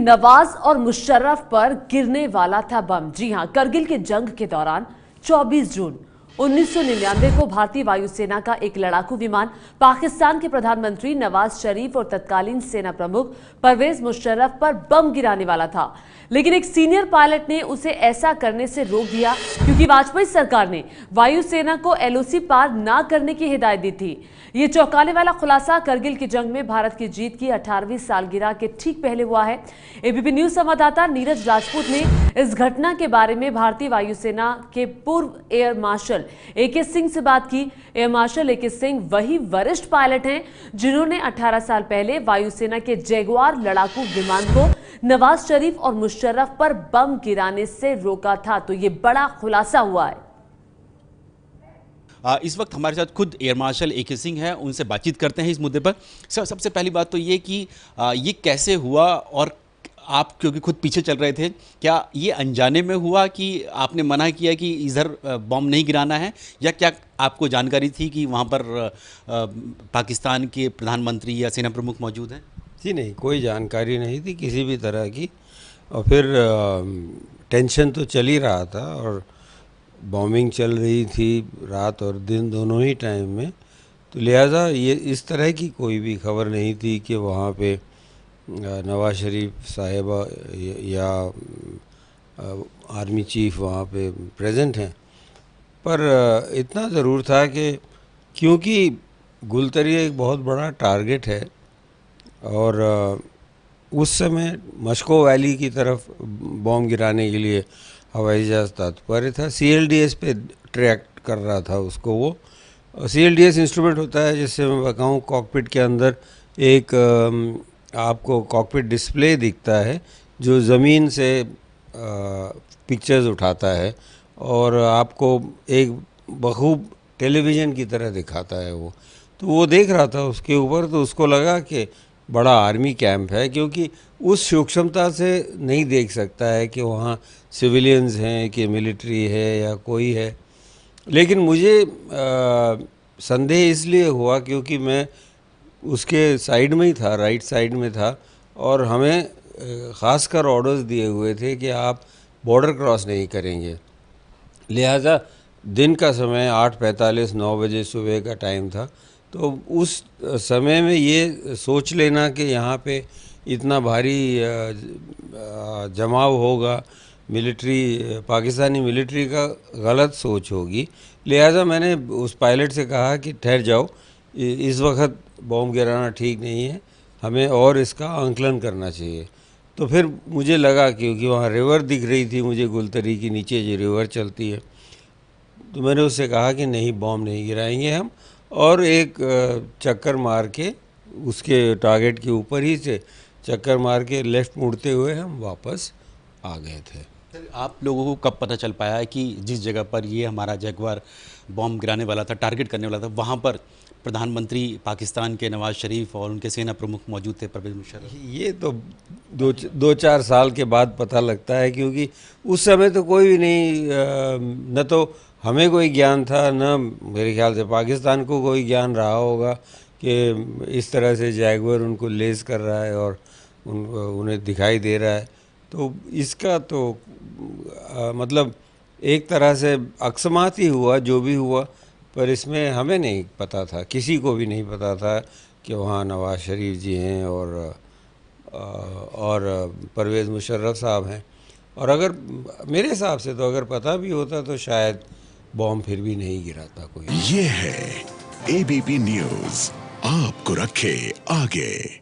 नवाज और मुशर्रफ पर गिरने वाला था बम। जी हां, करगिल की जंग के दौरान 24 जून 1999 को भारतीय वायुसेना का एक लड़ाकू विमान पाकिस्तान के प्रधानमंत्री नवाज शरीफ और तत्कालीन सेना प्रमुख परवेज मुशर्रफ पर बम गिराने वाला था, लेकिन एक सीनियर पायलट ने उसे ऐसा करने से रोक दिया क्योंकि वाजपेयी सरकार ने वायुसेना को एलओसी पार न करने की हिदायत दी थी। ये चौंकाने वाला खुलासा करगिल की जंग में भारत की जीत की 18वीं सालगिरह के ठीक पहले हुआ है। एबीपी न्यूज संवाददाता नीरज राजपूत ने इस घटना के बारे में भारतीय वायुसेना के पूर्व एयर मार्शल एके सिंह से बात की। एयर मार्शल एके सिंह वही वरिष्ठ पायलट हैं जिन्होंने 18 साल पहले वायुसेना के जैगुआर लड़ाकू विमान को नवाज शरीफ और मुशर्रफ पर बम गिराने से रोका था। तो ये बड़ा खुलासा हुआ है। इस वक्त हमारे साथ खुद एयर मार्शल एके सिंह हैं, उनसे बातचीत करते हैं इस मुद्दे पर। सर, सबसे पहली बात तो ये कि ये कैसे हुआ, और आप क्योंकि खुद पीछे चल रहे थे, क्या ये अनजाने में हुआ कि आपने मना किया कि इधर बम नहीं गिराना है, या क्या आपको जानकारी थी कि वहाँ पर पाकिस्तान के प्रधानमंत्री या सेना प्रमुख मौजूद हैं? जी नहीं, कोई जानकारी नहीं थी किसी भी तरह की। और फिर टेंशन तो चल ही रहा था और बॉम्बिंग चल रही थी रात और दिन दोनों ही टाइम में, तो लिहाजा ये इस तरह की कोई भी खबर नहीं थी कि वहाँ पे नवाज शरीफ साहिबा या आर्मी चीफ वहाँ पे प्रेजेंट हैं। पर इतना ज़रूर था कि क्योंकि गुलतरिया एक बहुत बड़ा टारगेट है और उस समय मस्को वैली की तरफ बॉम्ब गिराने के लिए हवाई जहाज़ तात्पर्य था। CLDS पे ट्रैक कर रहा था उसको। वो CLDS इंस्ट्रूमेंट होता है, जिससे मैं बताऊँ, कॉकपिट के अंदर एक आपको कॉकपिट डिस्प्ले दिखता है जो ज़मीन से पिक्चर्स उठाता है और आपको एक बखूब टेलीविज़न की तरह दिखाता है वो। तो वो देख रहा था उसके ऊपर, तो उसको लगा कि बड़ा आर्मी कैंप है, क्योंकि उस सूक्ष्मता से नहीं देख सकता है कि वहाँ सिविलियंस हैं कि मिलिट्री है या कोई है। लेकिन मुझे संदेह इसलिए हुआ क्योंकि मैं उसके साइड में ही था, राइट साइड में था, और हमें ख़ासकर ऑर्डर्स दिए हुए थे कि आप बॉर्डर क्रॉस नहीं करेंगे। लिहाजा दिन का समय 8:45 9 बजे सुबह का टाइम था। तो उस समय में ये सोच लेना कि यहाँ पे इतना भारी जमाव होगा मिलिट्री, पाकिस्तानी मिलिट्री का, गलत सोच होगी। लिहाजा मैंने उस पायलट से कहा कि ठहर जाओ, इस वक्त बॉम्ब गिराना ठीक नहीं है, हमें और इसका आंकलन करना चाहिए। तो फिर मुझे लगा, क्योंकि वहाँ रिवर दिख रही थी मुझे, गुलतरी के नीचे जो रिवर चलती है, तो मैंने उससे कहा कि नहीं, बॉम्ब नहीं गिराएंगे हम, और एक चक्कर मार के उसके टारगेट के ऊपर ही से चक्कर मार के लेफ़्ट मुड़ते हुए हम वापस आ गए थे। आप लोगों को कब पता चल पाया कि जिस जगह पर ये हमारा जैगुआर बॉम्ब गिराने वाला था, टारगेट करने वाला था, वहाँ पर प्रधानमंत्री पाकिस्तान के नवाज शरीफ और उनके सेना प्रमुख मौजूद थे, परवेज मुशर्रफ? ये तो 2-4 साल के बाद पता लगता है, क्योंकि उस समय तो कोई भी नहीं, न तो हमें कोई ज्ञान था, न मेरे ख्याल से पाकिस्तान को कोई ज्ञान रहा होगा कि इस तरह से जैगुआर उनको लेस कर रहा है और उन्हें दिखाई दे रहा है। तो इसका तो मतलब एक तरह से अकस्मात ही हुआ जो भी हुआ, पर इसमें हमें नहीं पता था, किसी को भी नहीं पता था कि वहाँ नवाज शरीफ जी हैं और परवेज़ मुशर्रफ साहब हैं। और अगर मेरे हिसाब से तो अगर पता भी होता तो शायद बॉम्ब फिर भी नहीं गिराता कोई। ये है ABP न्यूज़, आपको रखे आगे।